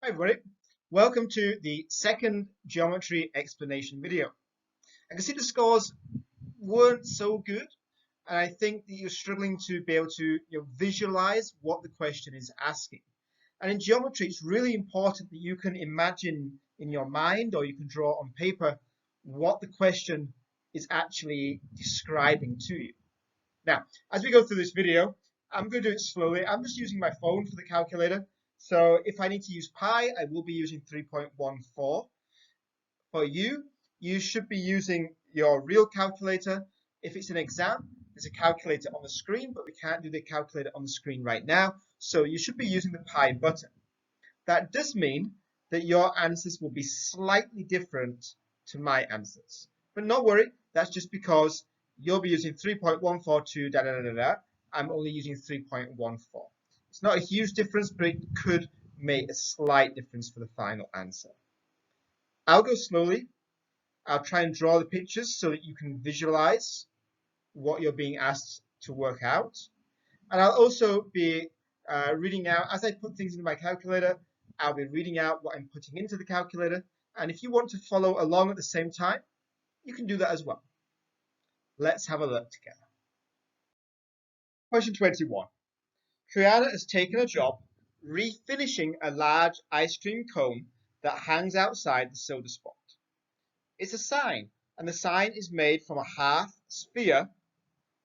Hi everybody, welcome to the second geometry explanation video. I can see the scores weren't so good, and I think that you're struggling to be able to visualize what the question is asking. And in geometry, it's really important that you can imagine in your mind or you can draw on paper what the question is actually describing to you. Now, as we go through this video, I'm going to do it slowly. I'm just using my phone for the calculator. So if I need to use pi, I will be using 3.14. For you, you should be using your real calculator. If it's an exam, there's a calculator on the screen, but we can't do the calculator on the screen right now. So you should be using the pi button. That does mean that your answers will be slightly different to my answers. But not worry, that's just because you'll be using 3.142 da da da da. I'm only using 3.14. It's not a huge difference, but it could make a slight difference for the final answer. I'll go slowly. I'll try and draw the pictures so that you can visualize what you're being asked to work out. And I'll also be reading out, as I put things into my calculator, I'll be reading out what I'm putting into the calculator. And if you want to follow along at the same time, you can do that as well. Let's have a look together. Question 21. Triana has taken a job refinishing a large ice cream cone that hangs outside the soda spot. It's a sign, and the sign is made from a half sphere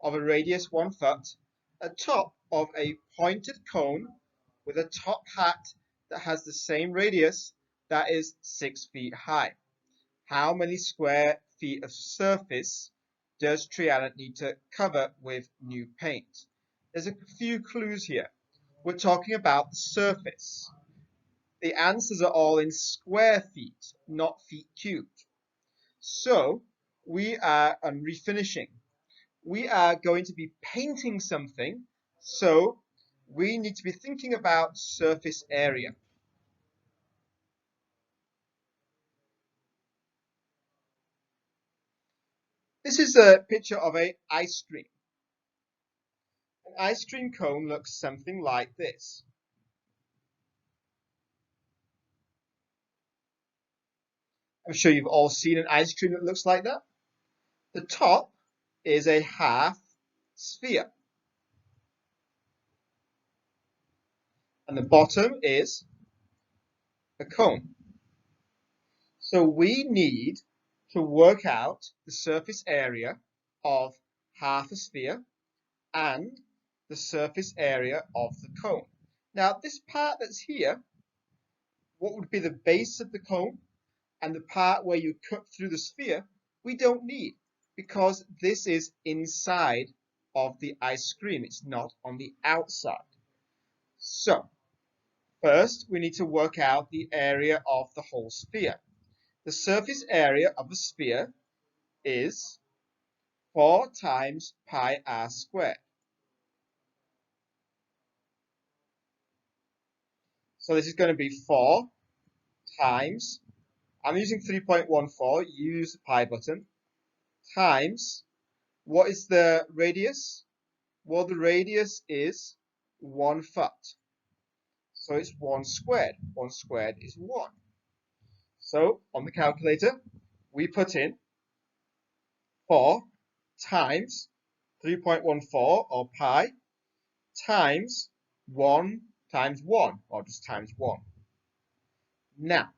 of a radius 1 foot, atop of a pointed cone with a top hat that has the same radius that is 6 feet high. How many square feet of surface does Triana need to cover with new paint? There's a few clues here. We're talking about the surface. The answers are all in square feet, not feet cubed. So we are on refinishing. We are going to be painting something, so we need to be thinking about surface area. This is a picture of an ice cream. An ice cream cone looks something like this. I'm sure you've all seen an ice cream that looks like that. The top is a half sphere. And the bottom is a cone. So we need to work out the surface area of half a sphere and the surface area of the cone. Now, this part that's here, what would be the base of the cone, and the part where you cut through the sphere, we don't need, because this is inside of the ice cream. It's not on the outside. So, first, we need to work out the area of the whole sphere. The surface area of a sphere is 4 times pi r squared. So this is going to be 4 times, I'm using 3.14, use the pi button, times, what is the radius? Well, the radius is 1 foot. So it's 1 squared. 1 squared is 1. So on the calculator, we put in 4 times 3.14 or pi times 1 times 1, or just times 1. Now,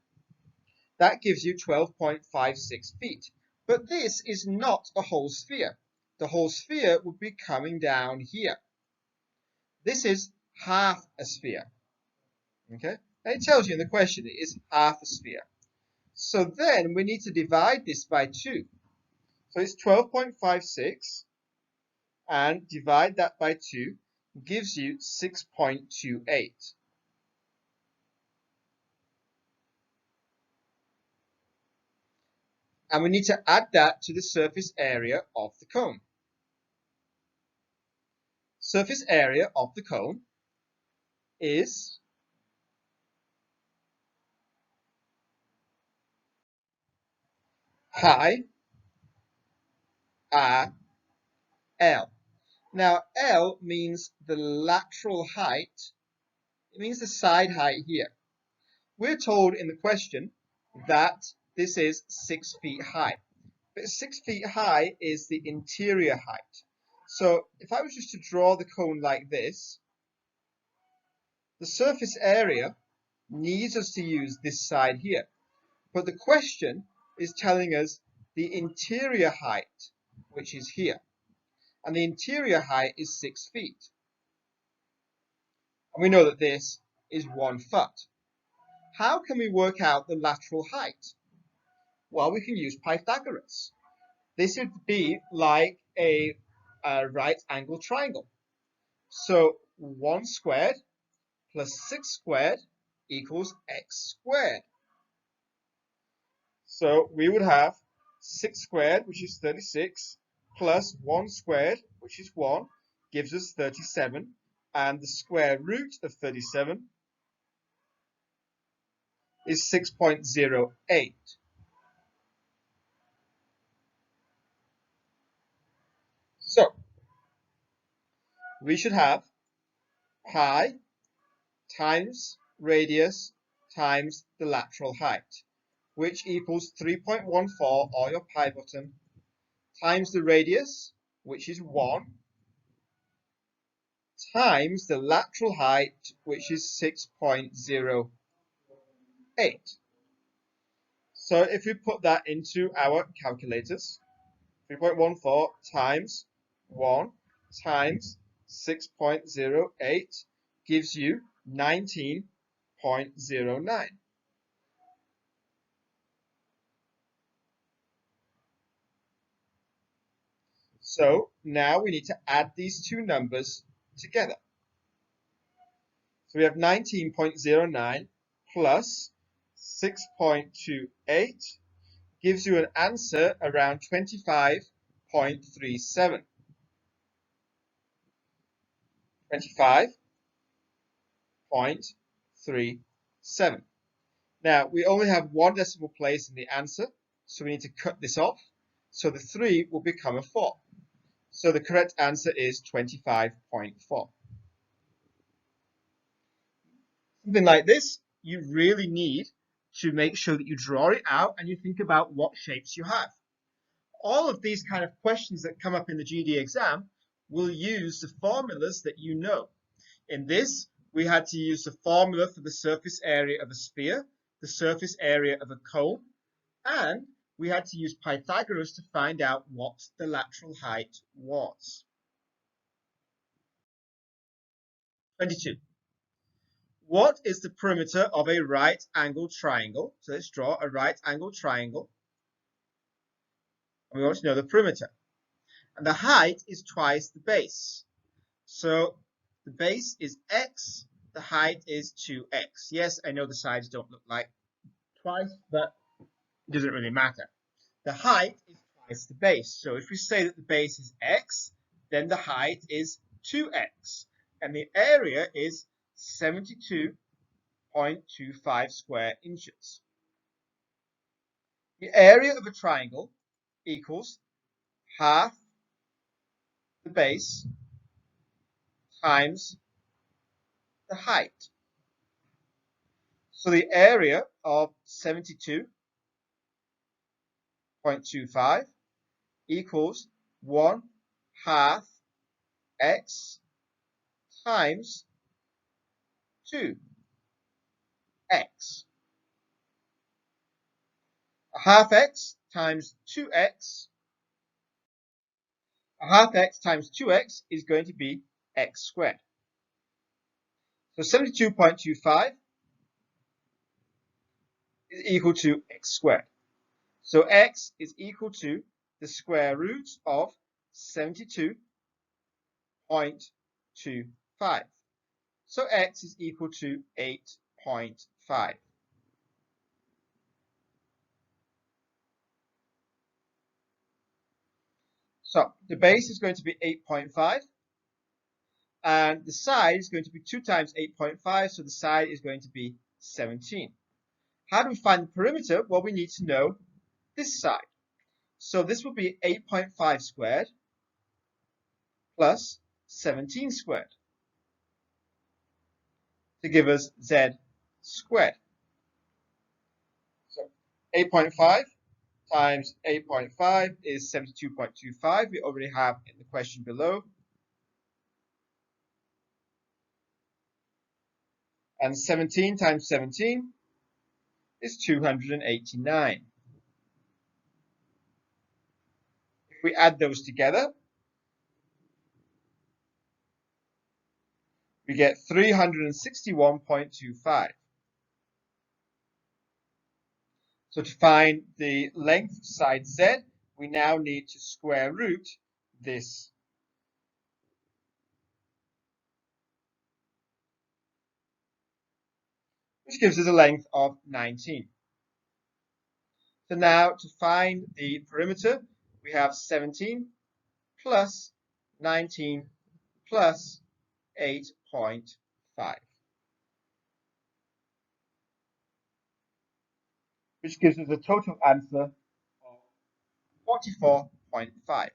that gives you 12.56 feet. But this is not a whole sphere. The whole sphere would be coming down here. This is half a sphere. Okay? And it tells you in the question it is half a sphere. So then we need to divide this by 2. So it's 12.56 and divide that by 2 gives you 6.28. And we need to add that to the surface area of the cone. Surface area of the cone is pi r L. Now L means the lateral height. It means the side height here. We're told in the question that this is 6 feet high. But 6 feet high is the interior height. So if I was just to draw the cone like this, the surface area needs us to use this side here. But the question is telling us the interior height, which is here. And the interior height is 6 feet. And we know that this is 1 foot. How can we work out the lateral height? Well, we can use Pythagoras. This would be like a right angle triangle. So 1 squared plus 6 squared equals x squared. So we would have 6 squared, which is 36, plus 1 squared, which is 1, gives us 37, and the square root of 37 is 6.08. So we should have pi times radius times the lateral height, which equals 3.14, or your pi button, times the radius, which is 1, times the lateral height, which is 6.08. So if we put that into our calculators, 3.14 times 1 times 6.08 gives you 19.09. So now we need to add these two numbers together. So we have 19.09 plus 6.28 gives you an answer around 25.37. 25.37. Now, we only have one decimal place in the answer, so we need to cut this off. So the 3 will become a 4. So the correct answer is 25.4. Something like this, you really need to make sure that you draw it out and you think about what shapes you have. All of these kind of questions that come up in the GD exam will use the formulas that you know. In this, we had to use the formula for the surface area of a sphere, the surface area of a cone, and we had to use Pythagoras to find out what the lateral height was. 22. What is the perimeter of a right angled triangle? So let's draw a right angled triangle. And we want to know the perimeter. And the height is twice the base. So the base is x, the height is 2x. Yes, I know the sides don't look like twice, but it doesn't really matter. The height is twice the base. So if we say that the base is x, then the height is 2x. And the area is 72.25 square inches. The area of a triangle equals half the base times the height. So the area of 72.25 equals 1/2 x times 2x. 1/2 x times 2x. 1/2 x times 2x is going to be x squared. So 72.25 is equal to x squared. So x is equal to the square root of 72.25. So x is equal to 8.5. So the base is going to be 8.5. And the side is going to be 2 times 8.5. So the side is going to be 17. How do we find the perimeter? Well, we need to know this side. So this will be 8.5 squared plus 17 squared to give us z squared. 8.5 times 8.5 is 72.25. We already have in the question below. And 17 times 17 is 289. If we add those together, we get 361.25. So to find the length of side Z, we now need to square root this. Which gives us a length of 19. So now to find the perimeter, we have 17 plus 19 plus 8.5. Which gives us a total answer of 44.5.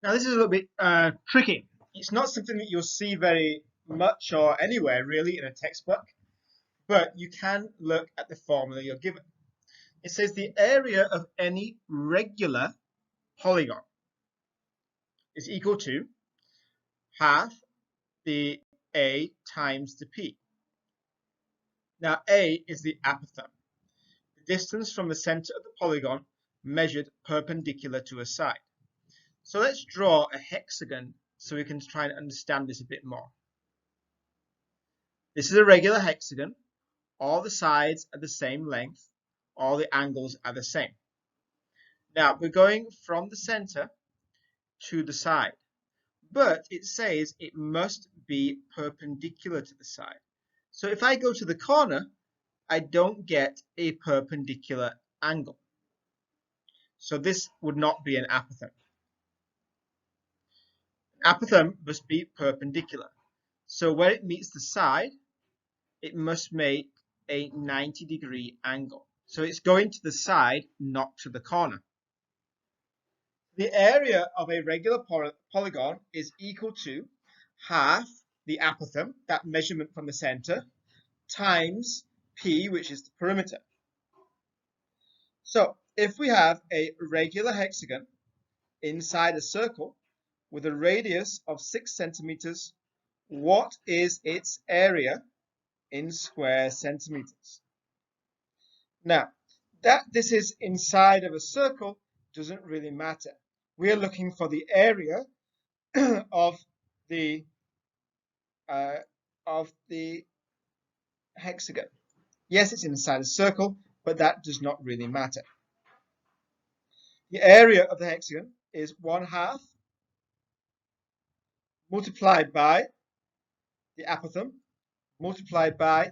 Now this is a little bit tricky. It's not something that you'll see very much or anywhere really in a textbook, but you can look at the formula you're given. It says the area of any regular polygon is equal to half the A times the P. Now A is the apothem, the distance from the center of the polygon measured perpendicular to a side. So let's draw a hexagon so we can try and understand this a bit more. This is a regular hexagon. All the sides are the same length. All the angles are the same. Now we're going from the center to the side, but it says it must be perpendicular to the side. So if I go to the corner, I don't get a perpendicular angle. So this would not be an apothem. Apothem must be perpendicular. So where it meets the side, it must make a 90-degree angle. So it's going to the side, not to the corner. The area of a regular polygon is equal to half the apothem, that measurement from the center, times P, which is the perimeter. So if we have a regular hexagon inside a circle with a radius of 6 centimeters, what is its area in square centimeters? Now, that this is inside of a circle doesn't really matter. We are looking for the area of the hexagon. Yes, it's inside a circle, but that does not really matter. The area of the hexagon is 1/2 multiplied by the apothem multiplied by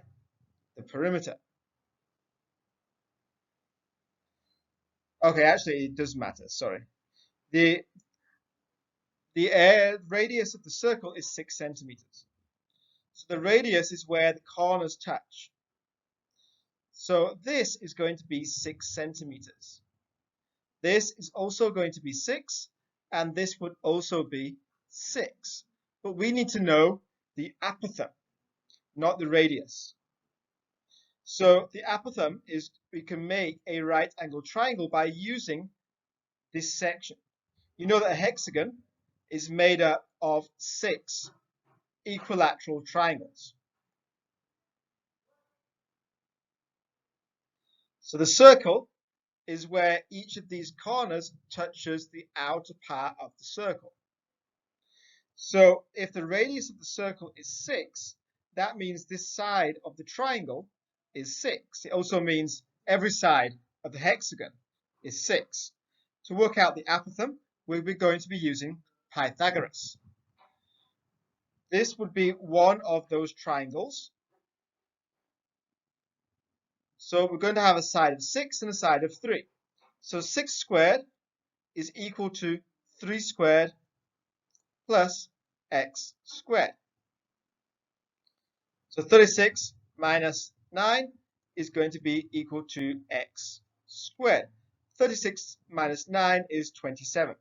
the perimeter. Okay, actually it does matter, sorry. The radius of the circle is 6 centimeters. So the radius is where the corners touch. So this is going to be 6 centimeters. This is also going to be 6, and this would also be 6. But we need to know the apothem, not the radius. So the apothem is, we can make a right angle triangle by using this section. You know that a hexagon is made up of 6 equilateral triangles. So the circle is where each of these corners touches the outer part of the circle. So if the radius of the circle is 6, that means this side of the triangle is 6. It also means every side of the hexagon is 6. To work out the apothem, we're going to be using Pythagoras. This would be one of those triangles. So we're going to have a side of 6 and a side of 3. So 6 squared is equal to 3 squared plus x squared. So 36 minus 9 is going to be equal to x squared. 36 minus 9 is 27.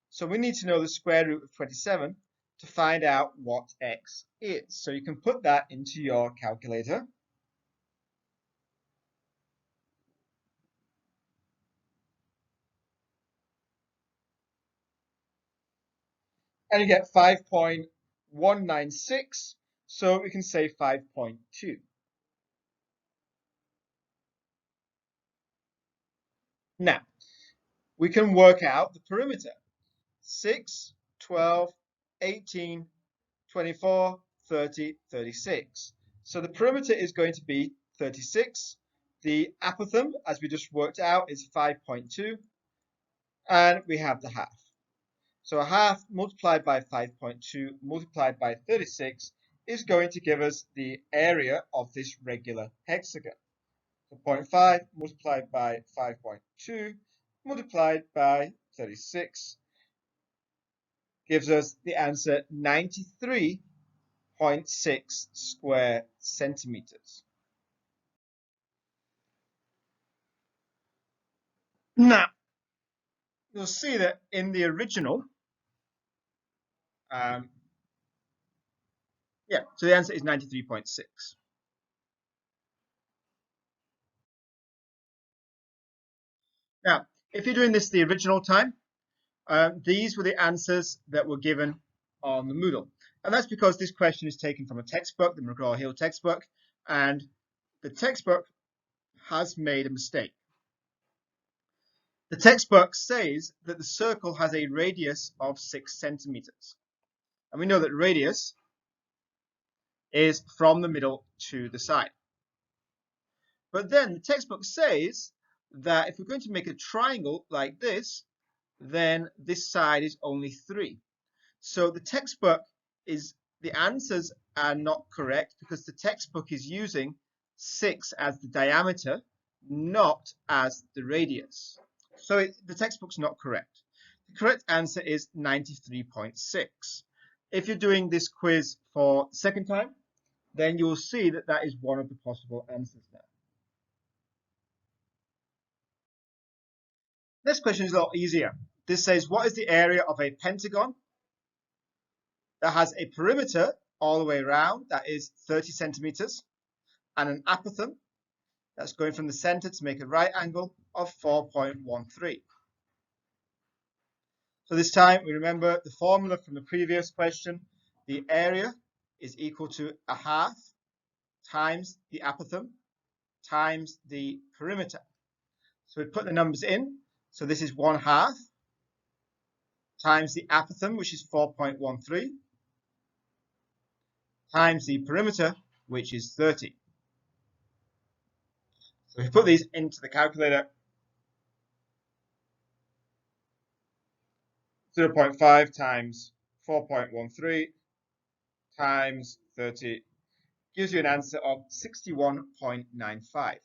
So we need to know the square root of 27 to find out what x is. So you can put that into your calculator. And you get 5.196, so we can say 5.2. Now, we can work out the perimeter. 6, 12, 18, 24, 30, 36. So the perimeter is going to be 36. The apothem, as we just worked out, is 5.2. And we have the half. So a half multiplied by 5.2 multiplied by 36 is going to give us the area of this regular hexagon. So 0.5 multiplied by 5.2 multiplied by 36 gives us the answer 93.6 square centimeters. Now, you'll see that in the original, so the answer is 93.6. Now, if you're doing this the original time, these were the answers that were given on the Moodle. And that's because this question is taken from a textbook, the McGraw-Hill textbook, and the textbook has made a mistake. The textbook says that the circle has a radius of 6 centimeters. And we know that radius is from the middle to the side. But then the textbook says that if we're going to make a triangle like this, then this side is only 3. So the textbook the answers are not correct because the textbook is using 6 as the diameter, not as the radius. So the textbook's not correct. The correct answer is 93.6. If you're doing this quiz for the second time, then you'll see that that is one of the possible answers now. This question is a lot easier. This says, what is the area of a pentagon that has a perimeter all the way around, that is 30 centimeters, and an apothem that's going from the center to make a right angle of 4.13. So this time we remember the formula from the previous question. The area is equal to a half times the apothem times the perimeter. So we put the numbers in. So this is 1/2 times the apothem, which is 4.13, times the perimeter, which is 30. So if we put these into the calculator, 0.5 times 4.13 times 30 gives you an answer of 61.95.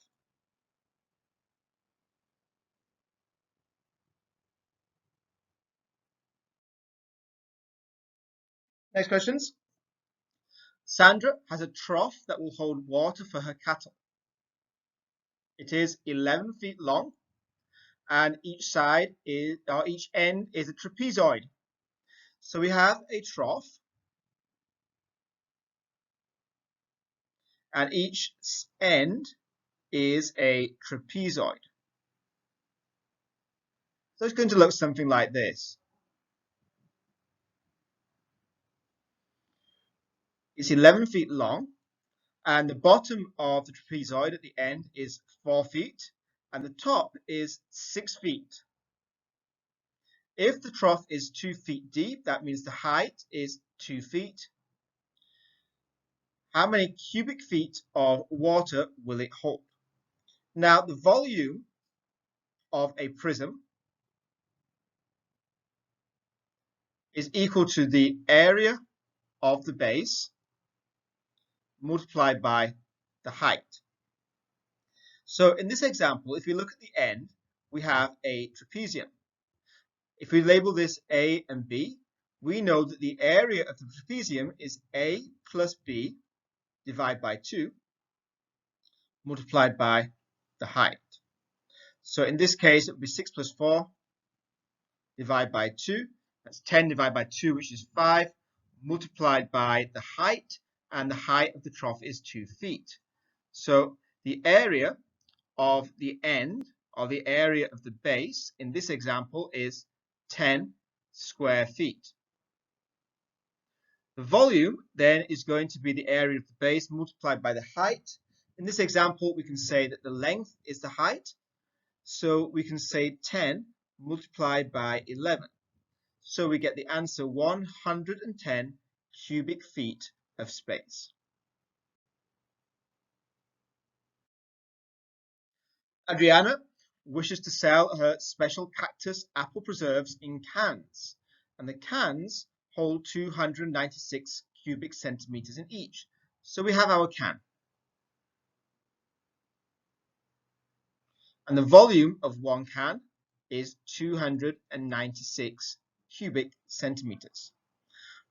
Next questions. Sandra has a trough that will hold water for her cattle. It is 11 feet long, and each end is a trapezoid. So we have a trough, and each end is a trapezoid. So it's going to look something like this. It's 11 feet long, and the bottom of the trapezoid at the end is 4 feet, and the top is 6 feet. If the trough is 2 feet deep, that means the height is 2 feet. How many cubic feet of water will it hold? Now, the volume of a prism is equal to the area of the base multiplied by the height. So in this example, if you look at the end, we have a trapezium. If we label this A and B, we know that the area of the trapezium is A plus B divided by 2 multiplied by the height. So in this case, it would be 6 plus 4 divided by 2. That's 10 divided by 2, which is 5, multiplied by the height, and the height of the trough is 2 feet. So the area of the end, or the area of the base, in this example is 10 square feet. The volume then is going to be the area of the base multiplied by the height. In this example, we can say that the length is the height. So we can say 10 multiplied by 11. So we get the answer 110 cubic feet of space. Adriana wishes to sell her special cactus apple preserves in cans, and the cans hold 296 cubic centimeters in each. So we have our can. And the volume of one can is 296 cubic centimeters.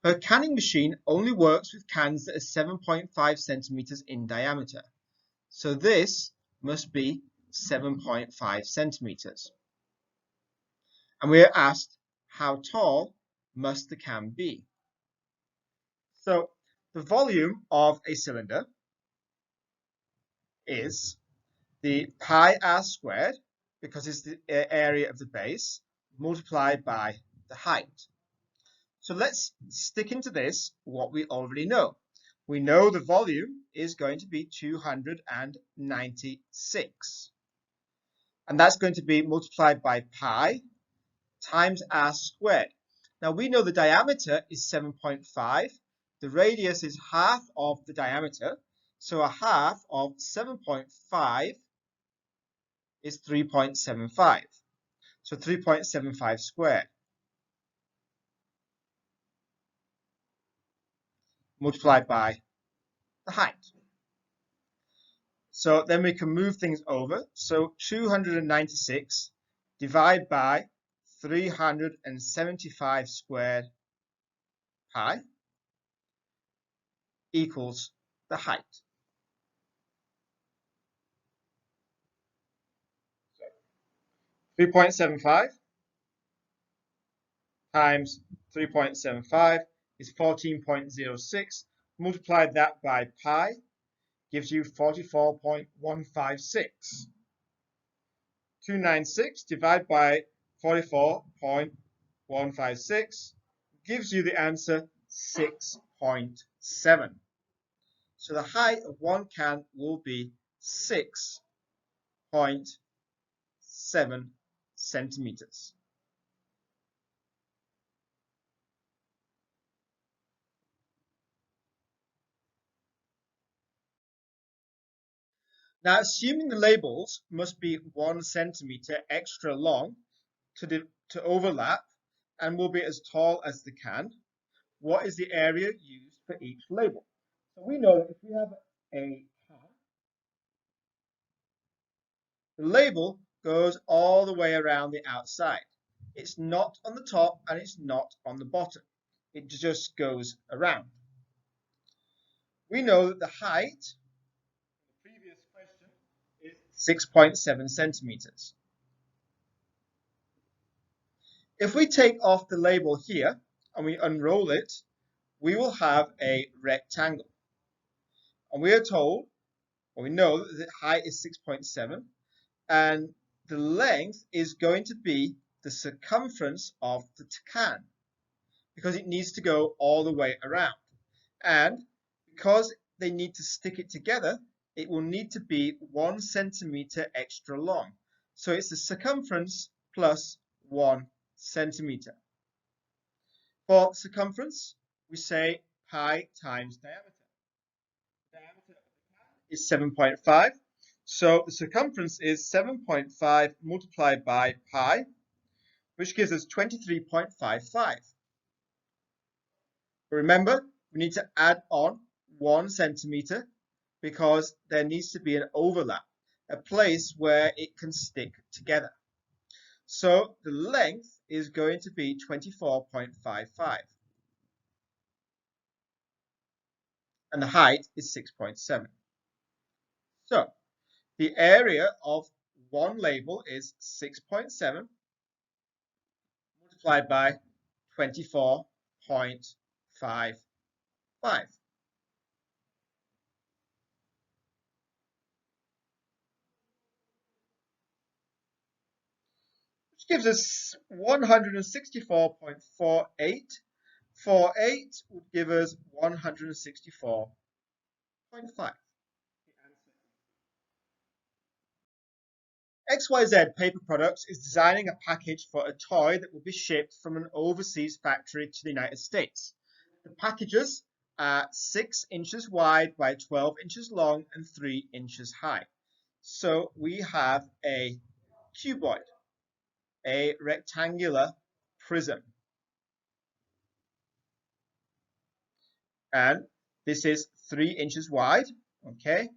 Her canning machine only works with cans that are 7.5 centimeters in diameter. So this must be 7.5 centimeters. And we are asked, how tall must the can be? So the volume of a cylinder is the pi r squared, because it's the area of the base, multiplied by the height. So let's stick into this what we already know. We know the volume is going to be 296. And that's going to be multiplied by pi times r squared. Now we know the diameter is 7.5. The radius is half of the diameter. So a half of 7.5 is 3.75. So 3.75 squared. Multiplied by the height. So then we can move things over. So 296 divided by 375 squared pi equals the height. 3.75 times 3.75 is 14.06. Multiply that by pi gives you 44.156. 296 divided by 44.156 gives you the answer 6.7. So the height of one can will be 6.7 centimeters. Now, assuming the labels must be 1 centimeter extra long to overlap and will be as tall as the can, what is the area used for each label? So we know that if we have a can, the label goes all the way around the outside. It's not on the top and it's not on the bottom. It just goes around. We know that the height, the previous question, is 6.7 centimeters. If we take off the label here and we unroll it, we will have a rectangle. And we are told, or we know that the height is 6.7, and the length is going to be the circumference of the can, because it needs to go all the way around. And because they need to stick it together, it will need to be 1 centimeter extra long. So it's the circumference plus 1 centimeter. For circumference, we say pi times diameter. The diameter of the can is 7.5. So the circumference is 7.5 multiplied by pi, which gives us 23.55. Remember, we need to add on 1 centimeter because there needs to be an overlap, a place where it can stick together. So the length is going to be 24.55. And the height is 6.7. So the area of one label is 6.7 multiplied by 24.55. Which gives us 164.48. 48 would give us 164.5. XYZ Paper Products is designing a package for a toy that will be shipped from an overseas factory to the United States. The packages are 6 inches wide by 12 inches long and 3 inches high. So we have a cuboid, a rectangular prism. And this is 3 inches wide, okay,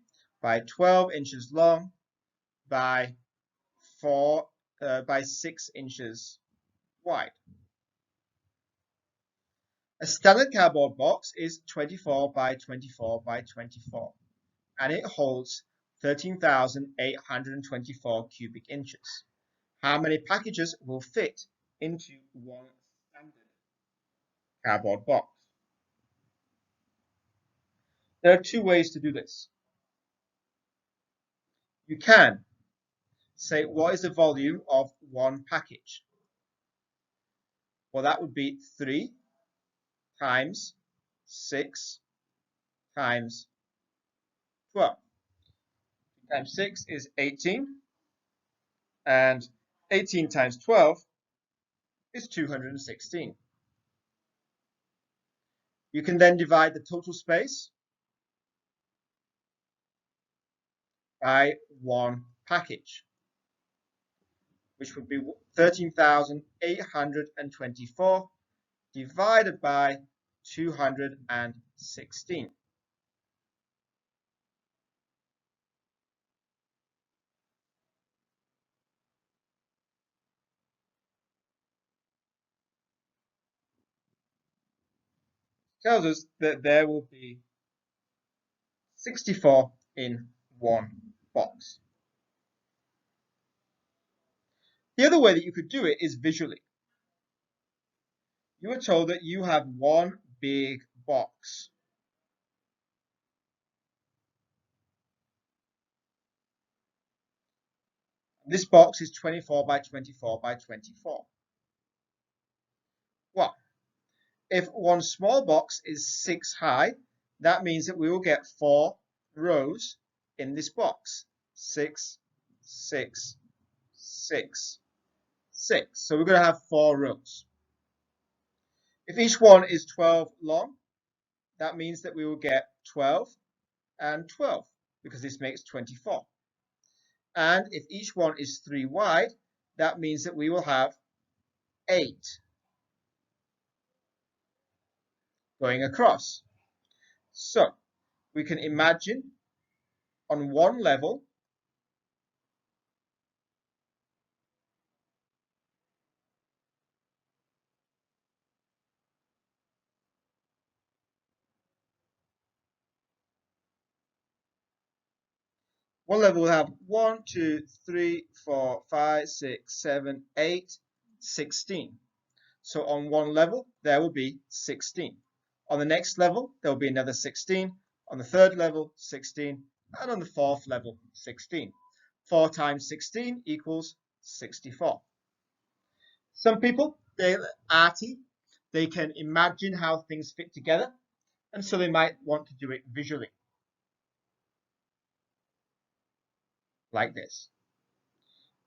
by 12 inches long by 6 inches wide. A standard cardboard box is 24 by 24 by 24, and it holds 13,824 cubic inches. How many packages will fit into one standard cardboard box? There are 2 ways to do this. You can say, what is the volume of one package? Well, that would be 3 times 6 times 12. 3 times 6 is 18, and 18 times 12 is 216. You can then divide the total space by one package, which would be 13,824 divided by 216. Tells us that there will be 64 in one box. The other way that you could do it is visually. You are told that you have one big box. This box is 24 by 24 by 24. Well, if one small box is 6 high, that means that we will get 4 rows in this box. 6, 6, 6, 6. So we're going to have 4 rows. If each one is 12 long, that means that we will get 12 and 12, because this makes 24. And if each one is 3 wide, that means that we will have 8 going across. So we can imagine on one level will have 1, 2, 3, 4, 5, 6, 7, 8, 16. So on one level, there will be 16. On the next level, there will be another 16. On the third level, 16. And on the fourth level, 16. 4 times 16 equals 64. Some people, they're arty. They can imagine how things fit together. And so they might want to do it visually. Like this.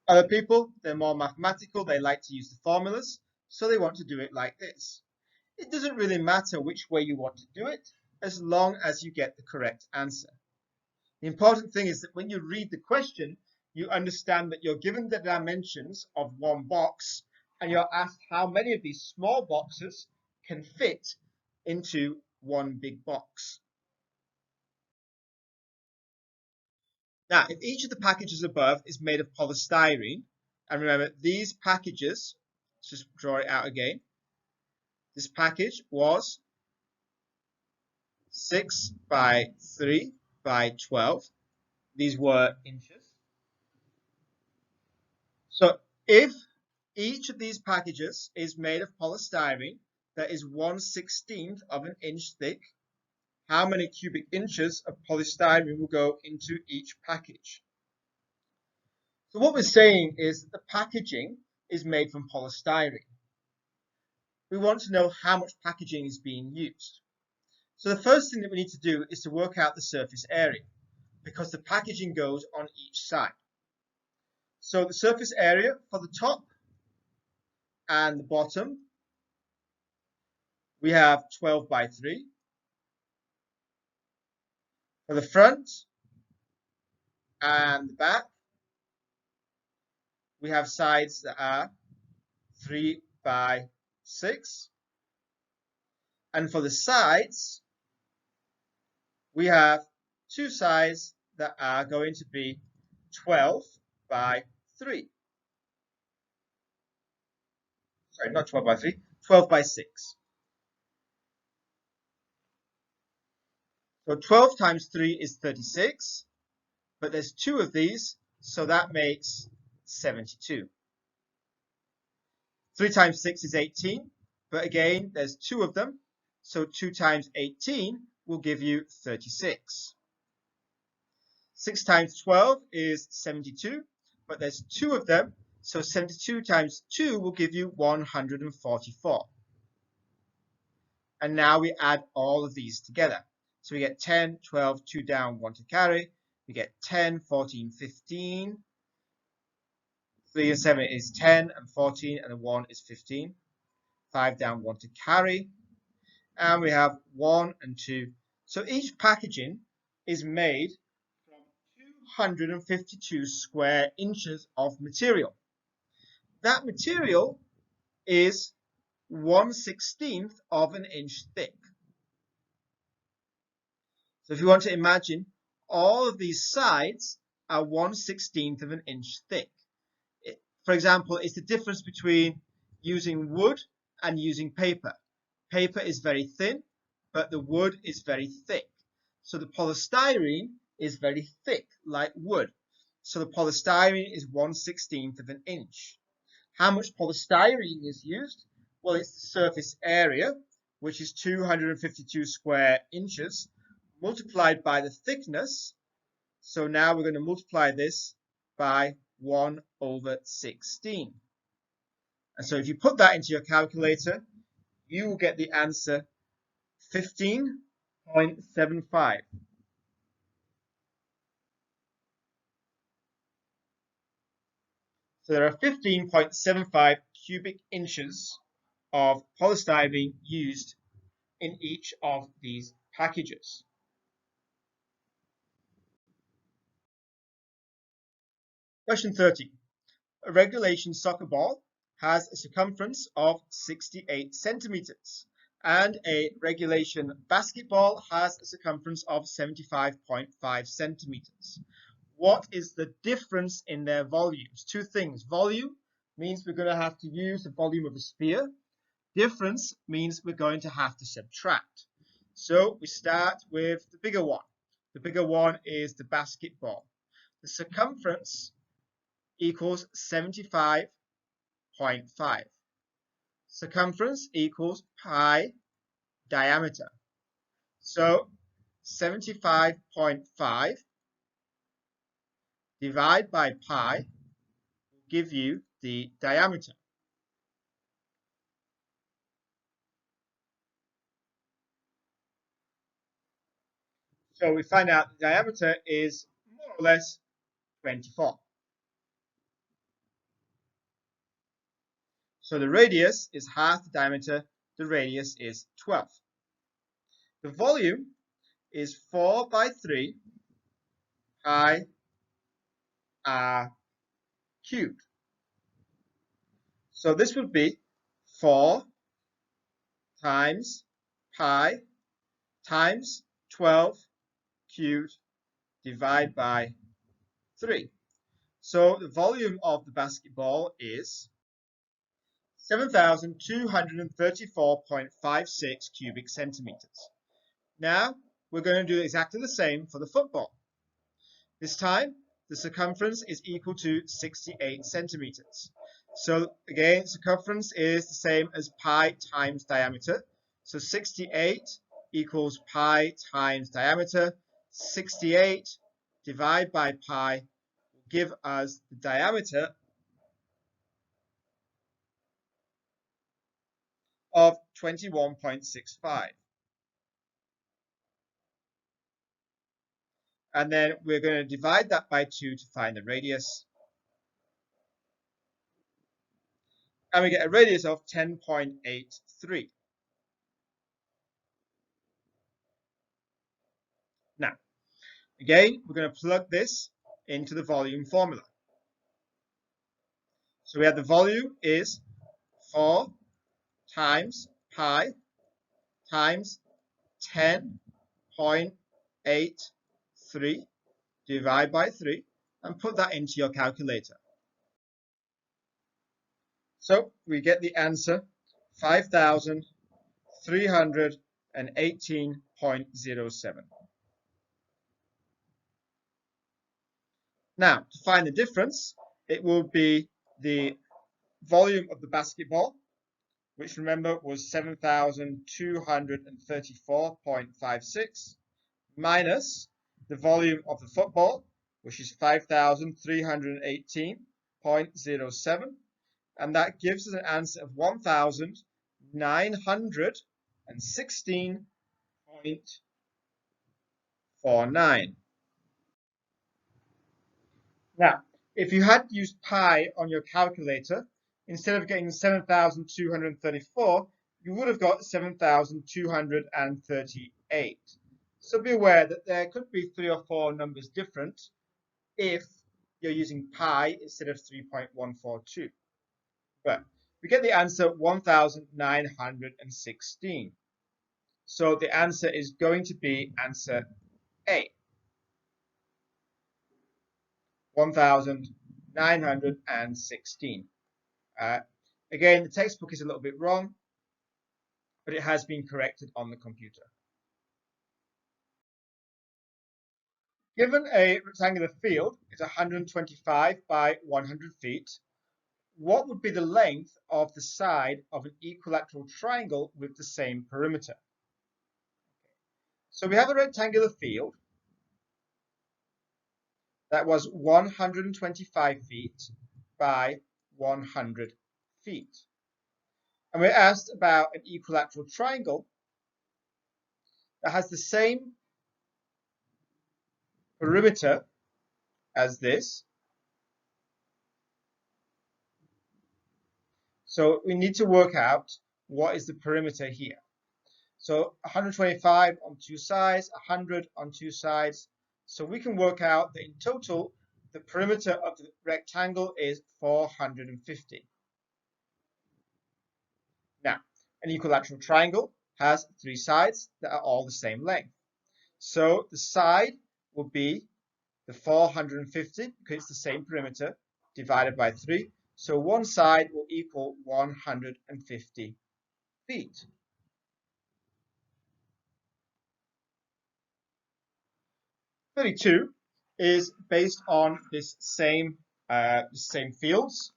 Other people, they're more mathematical. They like to use the formulas. So they want to do it like this. It doesn't really matter which way you want to do it, as long as you get the correct answer. The important thing is that when you read the question, you understand that you're given the dimensions of one box, and you're asked how many of these small boxes can fit into one big box. Now, if each of the packages above is made of polystyrene, and remember, these packages, let's just draw it out again. This package was 6 by 3 by 12. These were inches. So if each of these packages is made of polystyrene that is 1/16 of an inch thick, how many cubic inches of polystyrene will go into each package. So what we're saying is that the packaging is made from polystyrene. We want to know how much packaging is being used. So the first thing that we need to do is to work out the surface area, because the packaging goes on each side. So the surface area for the top and the bottom, we have 12 by 3. For the front and the back, we have sides that are 3 by 6. And for the sides, we have two sides that are going to be 12 by 3. Sorry, not 12 by 3, 12 by 6. So 12 times 3 is 36, but there's two of these, so that makes 72. 3 times 6 is 18, but again, there's two of them, so 2 times 18 will give you 36. 6 times 12 is 72, but there's two of them, so 72 times 2 will give you 144. And now we add all of these together. So we get 10, 12, 2 down, 1 to carry. We get 10, 14, 15. 3 and 7 is 10, and 14, and a 1 is 15. 5 down, 1 to carry. And we have 1 and 2. So each packaging is made from 252 square inches of material. That material is 1/16 of an inch thick. So if you want to imagine, all of these sides are 1/16 of an inch thick. For example, it's the difference between using wood and using paper. Paper is very thin, but the wood is very thick. So the polystyrene is very thick, like wood. So the polystyrene is 1/16 of an inch. How much polystyrene is used? Well, it's the surface area, which is 252 square inches, multiplied by the thickness. So now we're going to multiply this by 1/16. And so if you put that into your calculator, you will get the answer 15.75. So there are 15.75 cubic inches of polystyrene used in each of these packages. Question 30. A regulation soccer ball has a circumference of 68 centimeters and a regulation basketball has a circumference of 75.5 centimeters. What is the difference in their volumes? Two things. Volume means we're going to have to use the volume of a sphere. Difference means we're going to have to subtract. So we start with the bigger one. The bigger one is the basketball. The circumference equals 75.5. Circumference equals pi diameter. So 75.5 divided by pi will give you the diameter. So we find out the diameter is more or less 24. So the radius is half the diameter, the radius is 12. The volume is 4 by 3 pi r cubed. So this would be 4 times pi times 12 cubed divided by 3. So the volume of the basketball is 7,234.56 cubic centimeters. Now we're going to do exactly the same for the football. This time the circumference is equal to 68 centimeters. So again, circumference is the same as pi times diameter. So 68 equals pi times diameter. 68 divided by pi will give us the diameter of 21.65. And then we're going to divide that by 2 to find the radius. And we get a radius of 10.83. Now, again, we're going to plug this into the volume formula. So we have the volume is 4 times pi times 10.83 divided by 3 and put that into your calculator. So we get the answer 5,318.07. Now, to find the difference, it will be the volume of the basketball, which remember was 7,234.56, minus the volume of the football, which is 5,318.07, and that gives us an answer of 1,916.49. Now, if you had used pi on your calculator, instead of getting 7,234, you would have got 7,238. So be aware that there could be 3 or 4 numbers different if you're using pi instead of 3.142. But we get the answer 1,916. So the answer is going to be answer A. 1,916. Again, the textbook is a little bit wrong, but it has been corrected on the computer. Given a rectangular field is 125 by 100 feet, what would be the length of the side of an equilateral triangle with the same perimeter? So we have a rectangular field that was 125 feet by 100 feet. And we're asked about an equilateral triangle that has the same perimeter as this. So we need to work out what is the perimeter here. So 125 on 2 sides, 100 on 2 sides. So we can work out that in total, the perimeter of the rectangle is 450. Now, an equilateral triangle has 3 sides that are all the same length. So the side will be the 450, because it's the same perimeter, divided by 3. So one side will equal 150 feet. (32) is based on this same fields.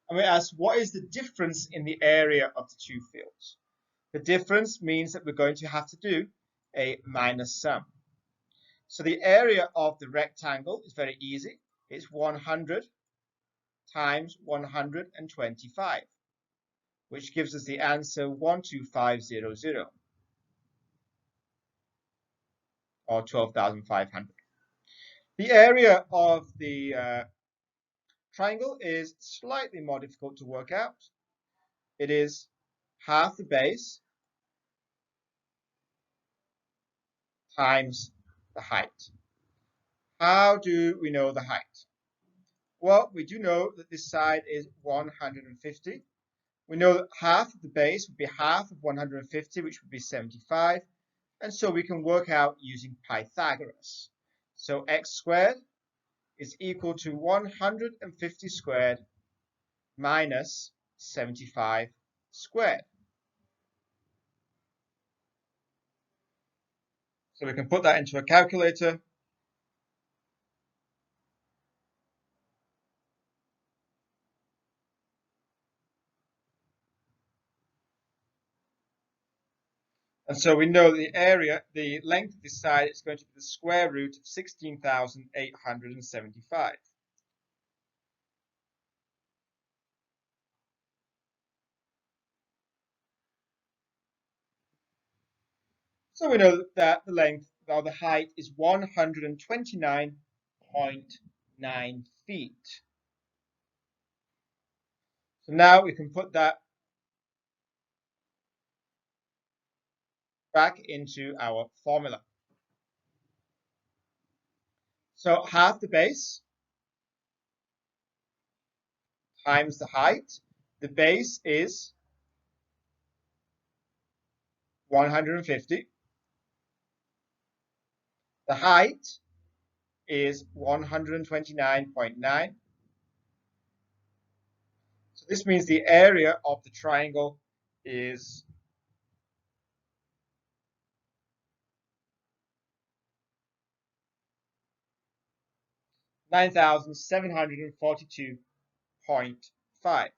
And we ask, what is the difference in the area of the 2 fields? The difference means that we're going to have to do a minus sum. So the area of the rectangle is very easy. It's 100 times 125, which gives us the answer 12500, or 12,500. The area of the triangle is slightly more difficult to work out. It is half the base times the height. How do we know the height? Well, we do know that this side is 150. We know that half of the base would be half of 150, which would be 75. And so we can work out using Pythagoras. So x squared is equal to 150 squared minus 75 squared. So we can put that into a calculator. And so we know the area, the length of this side is going to be the square root of 16,875. So we know that the length or the height is 129.9 feet. So now we can put that back into our formula. So half the base times the height. The base is 150. The height is 129.9. So this means the area of the triangle is 9,742.5.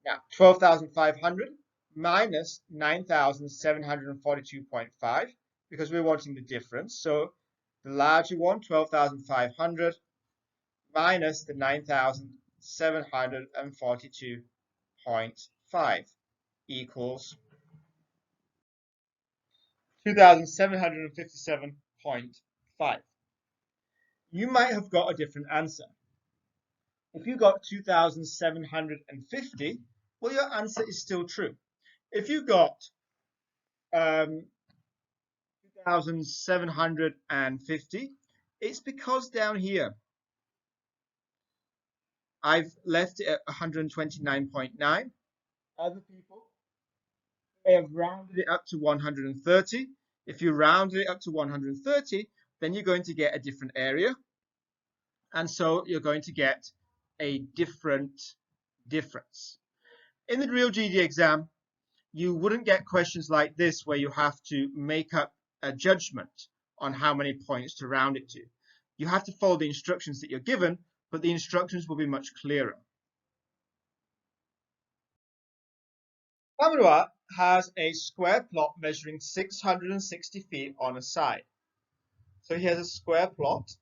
Now, 12,500 minus 9,742.5, because we're wanting the difference. So the larger one, 12,500 minus the 9,742.5 equals 2,757.5. You might have got a different answer. If you got 2,750, well, your answer is still true. If you got 2,750, it's because down here I've left it at 129.9. Other people may have rounded it up to 130. If you rounded it up to 130, then you're going to get a different area. And so you're going to get a different difference. In the real GD exam, you wouldn't get questions like this where you have to make up a judgment on how many points to round it to. You have to follow the instructions that you're given, but the instructions will be much clearer. Tamarua has a square plot measuring 660 feet on a side. So he has a square plot,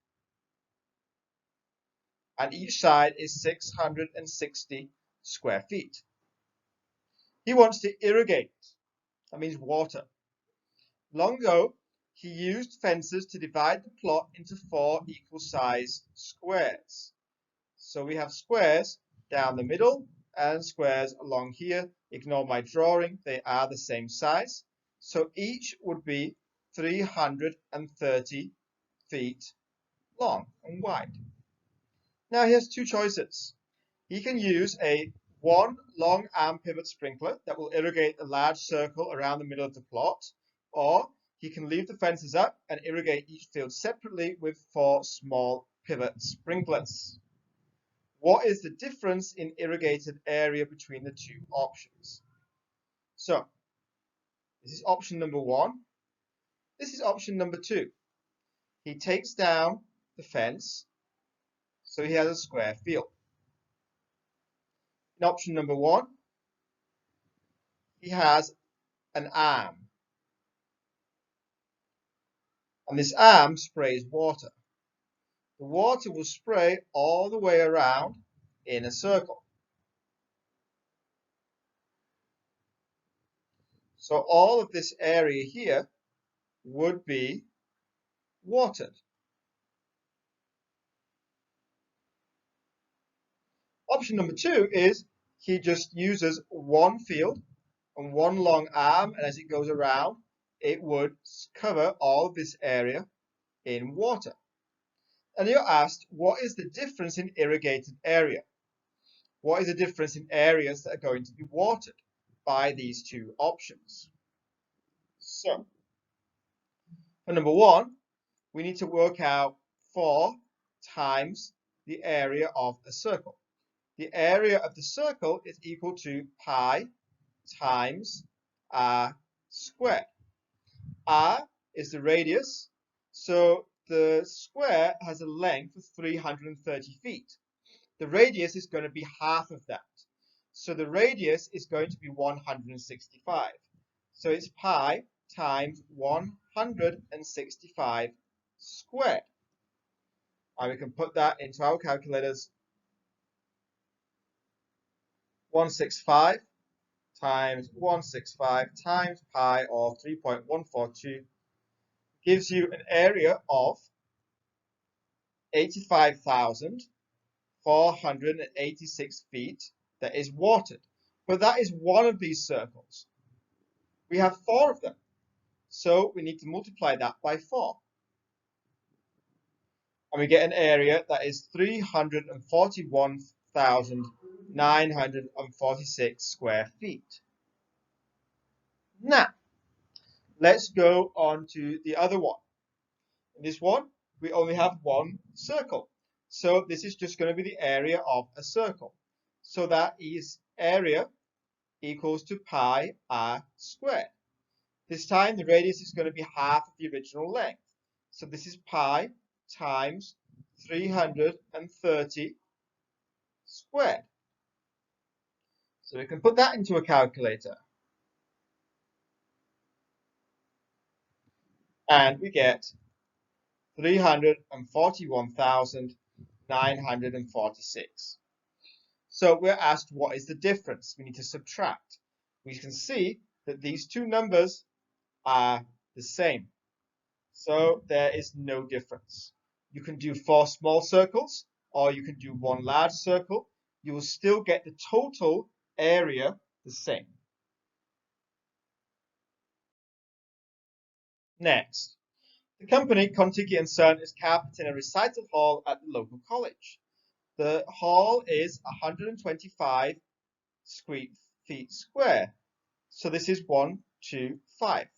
and each side is 660 square feet. He wants to irrigate, that means water. Long ago, he used fences to divide the plot into 4 equal-sized squares. So we have squares down the middle and squares along here. Ignore my drawing, they are the same size. So each would be 330 feet long and wide. Now he has two choices. He can use one long arm pivot sprinkler that will irrigate a large circle around the middle of the plot, or he can leave the fences up and irrigate each field separately with 4 small pivot sprinklers. What is the difference in irrigated area between the two options? So, this is option number 1. This is option number 2. He takes down the fence, so he has a square field. In option number 1, he has an arm. And this arm sprays water. The water will spray all the way around in a circle. So all of this area here would be watered. Option number 2 is he just uses one field and one long arm, and as it goes around, it would cover all of this area in water. And you're asked, what is the difference in irrigated area? What is the difference in areas that are going to be watered by these two options? So, for number 1, we need to work out 4 times the area of a circle. The area of the circle is equal to pi times r squared. R is the radius, so the square has a length of 330 feet. the radius is going to be half of that. So the radius is going to be 165. So it's pi times 165 squared. And we can put that into our calculators. 165 times 165 times pi of 3.142 gives you an area of 85,486 feet that is watered. But that is one of these circles. We have 4 of them. So we need to multiply that by 4. And we get an area that is 341,946 square feet. Now, let's go on to the other one. In this one, we only have one circle. So this is just going to be the area of a circle. So that is area equals to pi r squared. This time the radius is going to be half of the original length. So this is pi times 330 squared. So we can put that into a calculator. And we get 341,946. So we're asked what is the difference. We need to subtract. We can see that these two numbers are the same. So there is no difference. You can do 4 small circles or you can do 1 large circle. You will still get the total area the same. Next, the company Contiki & Son is carpeting a recital hall at the local college. The hall is 125 feet square. So this is 1, 2, 5.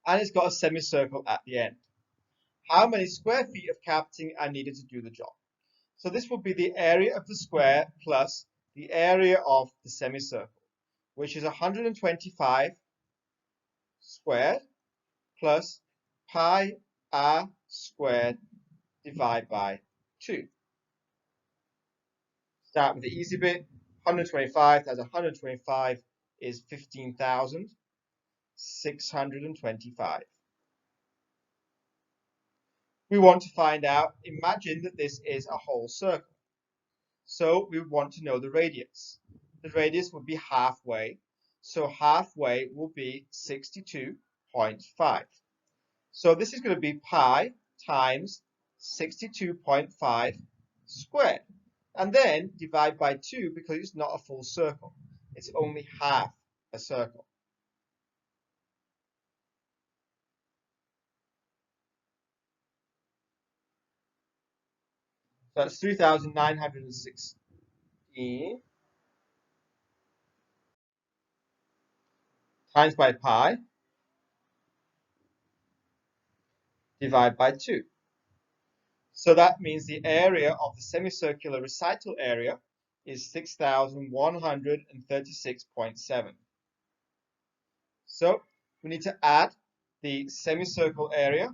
And it's got a semicircle at the end. How many square feet of carpeting are needed to do the job? So this will be the area of the square plus the area of the semicircle, which is 125 squared plus pi r squared divided by 2. Start with the easy bit. 125 times 125 is 15,625. We want to find out, imagine that this is a whole circle. So we want to know the radius. The radius would be halfway. So halfway will be 62.5. So this is going to be pi times 62.5 squared. And then divide by 2 because it's not a full circle. It's only half a circle. So that's 3,916 times by pi divided by 2. So that means the area of the semicircular recital area is 6,136.7. So we need to add the semicircle area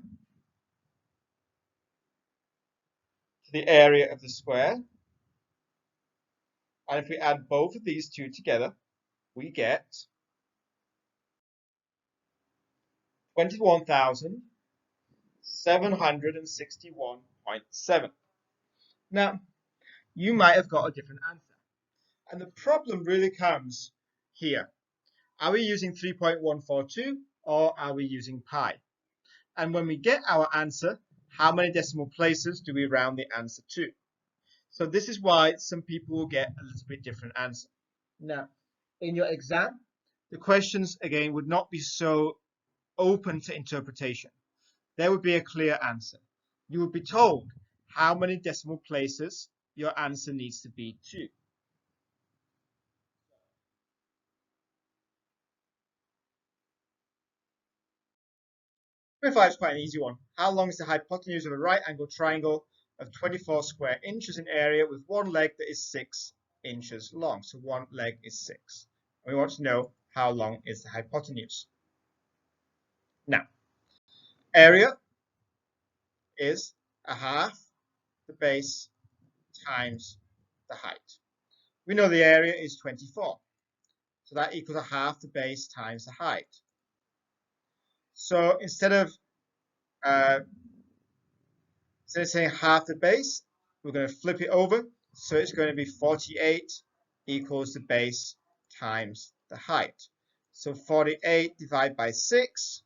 to the area of the square. And if we add both of these two together, we get 21,761.7. Now, you might have got a different answer. And the problem really comes here. Are we using 3.142 or are we using pi? And when we get our answer, how many decimal places do we round the answer to? So this is why some people will get a little bit different answer. Now, in your exam, the questions, again, would not be so open to interpretation. There would be a clear answer. You would be told how many decimal places your answer needs to be to. 25 is quite an easy one. How long is the hypotenuse of a right angled triangle of 24 square inches in area with one leg that is 6 inches long? So one leg is 6. And we want to know how long is the hypotenuse. Now, area is a half the base times the height. We know the area is 24, so that equals a half the base times the height. So instead of saying half the base, we're going to flip it over. So it's going to be 48 equals the base times the height. So 48 divided by 6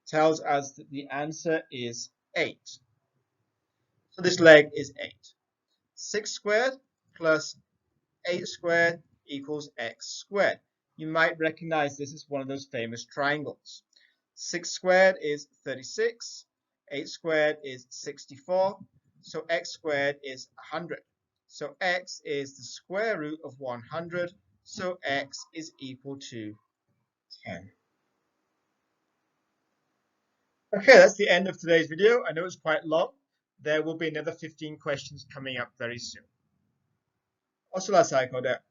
tells us that the answer is 8. So this leg is 8. 6 squared plus 8 squared equals x squared. You might recognize this as one of those famous triangles. 6 squared is 36. 8 squared is 64. So x squared is 100. So x is the square root of 100. So x is equal to 10. Okay, that's the end of today's video. I know it's quite long. There will be another 15 questions coming up very soon. 我是老师，好的。